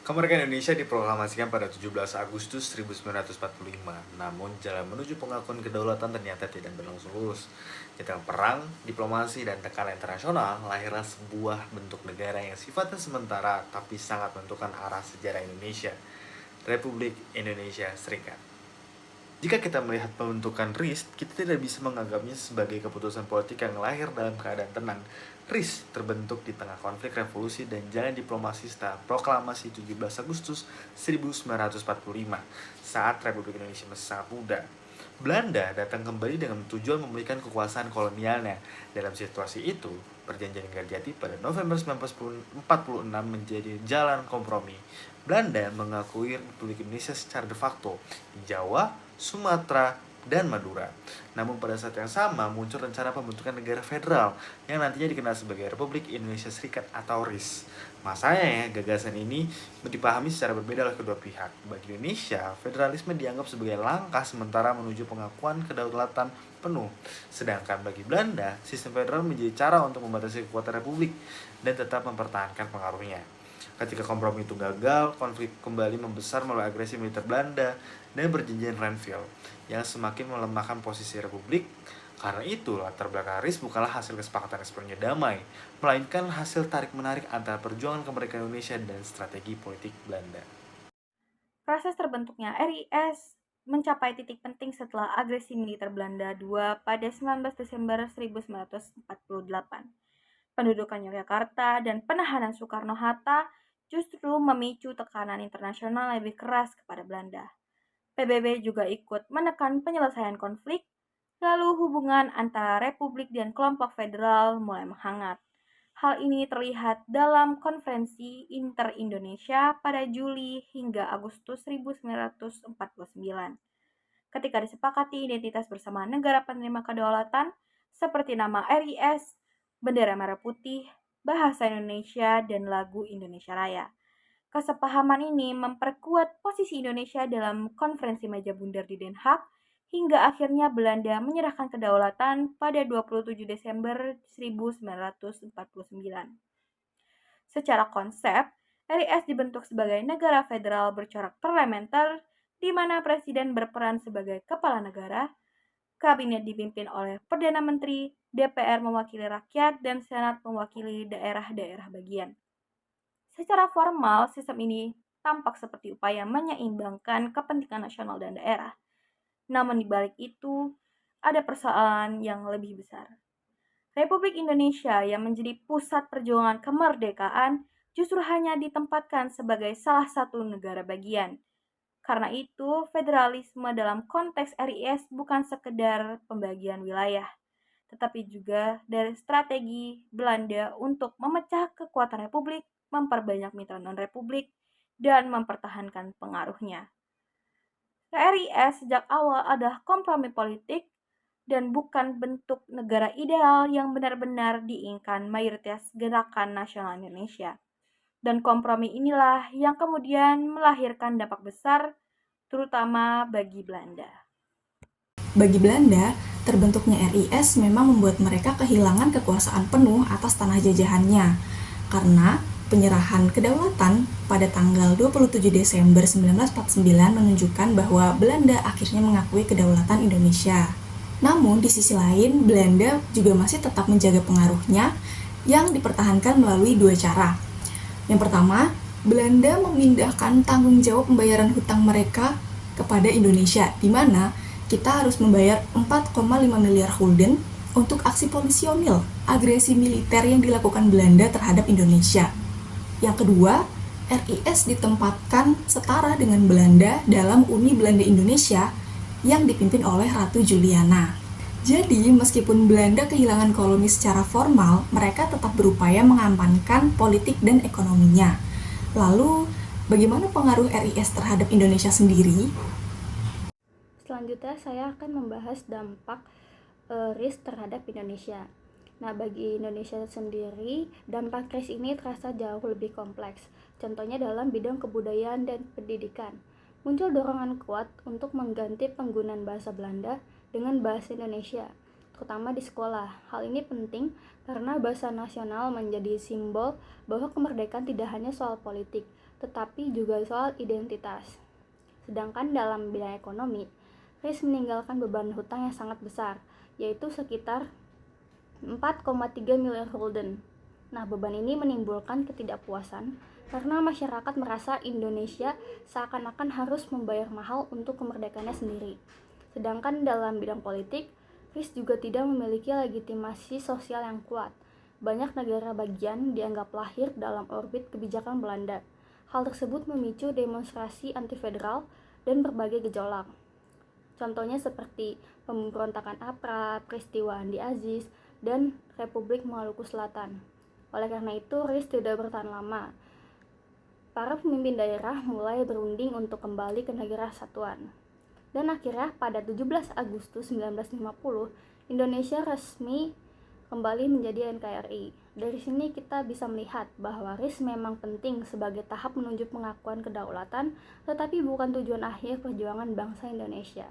Kemerdekaan Indonesia diproklamasikan pada 17 Agustus 1945, namun jalan menuju pengakuan kedaulatan ternyata tidak berlangsung lurus. Di tengah perang, diplomasi, dan tekanan internasional, lahirlah sebuah bentuk negara yang sifatnya sementara tapi sangat menentukan arah sejarah Indonesia, Republik Indonesia Serikat. Jika kita melihat pembentukan RIS, kita tidak bisa menganggapnya sebagai keputusan politik yang lahir dalam keadaan tenang. RIS terbentuk di tengah konflik revolusi dan jalan diplomasi setelah proklamasi 17 Agustus 1945 saat Republik Indonesia masih sangat muda. Belanda datang kembali dengan tujuan memulihkan kekuasaan kolonialnya. Dalam situasi itu, perjanjian Kertajati pada November 1946 menjadi jalan kompromi. Belanda mengakui Republik Indonesia secara de facto di Jawa, Sumatera, dan Madura. Namun pada saat yang sama muncul rencana pembentukan negara federal yang nantinya dikenal sebagai Republik Indonesia Serikat atau RIS. Masanya gagasan ini dipahami secara berbeda oleh kedua pihak. Bagi Indonesia, federalisme dianggap sebagai langkah sementara menuju pengakuan kedaulatan penuh. Sedangkan bagi Belanda, sistem federal menjadi cara untuk membatasi kekuatan republik dan tetap mempertahankan pengaruhnya. Ketika kompromi itu gagal, konflik kembali membesar melalui agresi militer Belanda dan perjanjian Renville yang semakin melemahkan posisi republik. Karena itu, latar belakang RIS bukanlah hasil kesepakatan yang sepenuhnya damai, melainkan hasil tarik-menarik antara perjuangan kemerdekaan Indonesia dan strategi politik Belanda. Proses terbentuknya RIS mencapai titik penting setelah agresi militer Belanda II pada 19 Desember 1948. Pendudukan Yogyakarta dan penahanan Soekarno-Hatta justru memicu tekanan internasional lebih keras kepada Belanda. PBB juga ikut menekan penyelesaian konflik, lalu hubungan antara Republik dan kelompok federal mulai menghangat. Hal ini terlihat dalam Konferensi Inter-Indonesia pada Juli hingga Agustus 1949, ketika disepakati identitas bersama negara penerima kedaulatan seperti nama RIS, bendera merah putih, bahasa Indonesia, dan lagu Indonesia Raya. Kesepahaman ini memperkuat posisi Indonesia dalam konferensi meja bundar di Den Haag hingga akhirnya Belanda menyerahkan kedaulatan pada 27 Desember 1949. Secara konsep, RIS dibentuk sebagai negara federal bercorak parlementer di mana presiden berperan sebagai kepala negara, kabinet dipimpin oleh Perdana Menteri, DPR mewakili rakyat, dan Senat mewakili daerah-daerah bagian. Secara formal, sistem ini tampak seperti upaya menyeimbangkan kepentingan nasional dan daerah. Namun di balik itu, ada persoalan yang lebih besar. Republik Indonesia yang menjadi pusat perjuangan kemerdekaan justru hanya ditempatkan sebagai salah satu negara bagian. Karena itu, federalisme dalam konteks RIS bukan sekedar pembagian wilayah, tetapi juga dari strategi Belanda untuk memecah kekuatan republik, memperbanyak mitra non-republik, dan mempertahankan pengaruhnya. RIS sejak awal adalah kompromi politik dan bukan bentuk negara ideal yang benar-benar diinginkan mayoritas gerakan nasional Indonesia. Dan kompromi inilah yang kemudian melahirkan dampak besar, terutama bagi Belanda. Bagi Belanda, terbentuknya RIS memang membuat mereka kehilangan kekuasaan penuh atas tanah jajahannya, karena penyerahan kedaulatan pada tanggal 27 Desember 1949 menunjukkan bahwa Belanda akhirnya mengakui kedaulatan Indonesia. Namun, di sisi lain, Belanda juga masih tetap menjaga pengaruhnya yang dipertahankan melalui dua cara. Yang pertama, Belanda memindahkan tanggung jawab pembayaran hutang mereka kepada Indonesia, di mana kita harus membayar 4,5 miliar gulden untuk aksi polisionil, agresi militer yang dilakukan Belanda terhadap Indonesia. Yang kedua, RIS ditempatkan setara dengan Belanda dalam Uni Belanda Indonesia yang dipimpin oleh Ratu Juliana. Jadi, meskipun Belanda kehilangan koloni secara formal, mereka tetap berupaya mengamankan politik dan ekonominya. Lalu, bagaimana pengaruh RIS terhadap Indonesia sendiri? Selanjutnya saya akan membahas dampak RIS terhadap Indonesia. Nah, bagi Indonesia sendiri, dampak RIS ini terasa jauh lebih kompleks. Contohnya dalam bidang kebudayaan dan pendidikan. Muncul dorongan kuat untuk mengganti penggunaan bahasa Belanda dengan bahasa Indonesia, terutama di sekolah. Hal ini penting karena bahasa nasional menjadi simbol bahwa kemerdekaan tidak hanya soal politik, tetapi juga soal identitas. Sedangkan dalam bidang ekonomi, RIS meninggalkan beban hutang yang sangat besar, yaitu sekitar 4,3 miliar gulden. Nah, beban ini menimbulkan ketidakpuasan karena masyarakat merasa Indonesia seakan-akan harus membayar mahal untuk kemerdekaannya sendiri. Sedangkan dalam bidang politik, RIS juga tidak memiliki legitimasi sosial yang kuat. Banyak negara bagian dianggap lahir dalam orbit kebijakan Belanda. Hal tersebut memicu demonstrasi anti-federal dan berbagai gejolak. Contohnya seperti pemberontakan APRA, peristiwa Andi Aziz, dan Republik Maluku Selatan. Oleh karena itu, RIS tidak bertahan lama. Para pemimpin daerah mulai berunding untuk kembali ke negara kesatuan. Dan akhirnya pada 17 Agustus 1950, Indonesia resmi kembali menjadi NKRI. Dari sini kita bisa melihat bahwa RIS memang penting sebagai tahap menuju pengakuan kedaulatan, tetapi bukan tujuan akhir perjuangan bangsa Indonesia.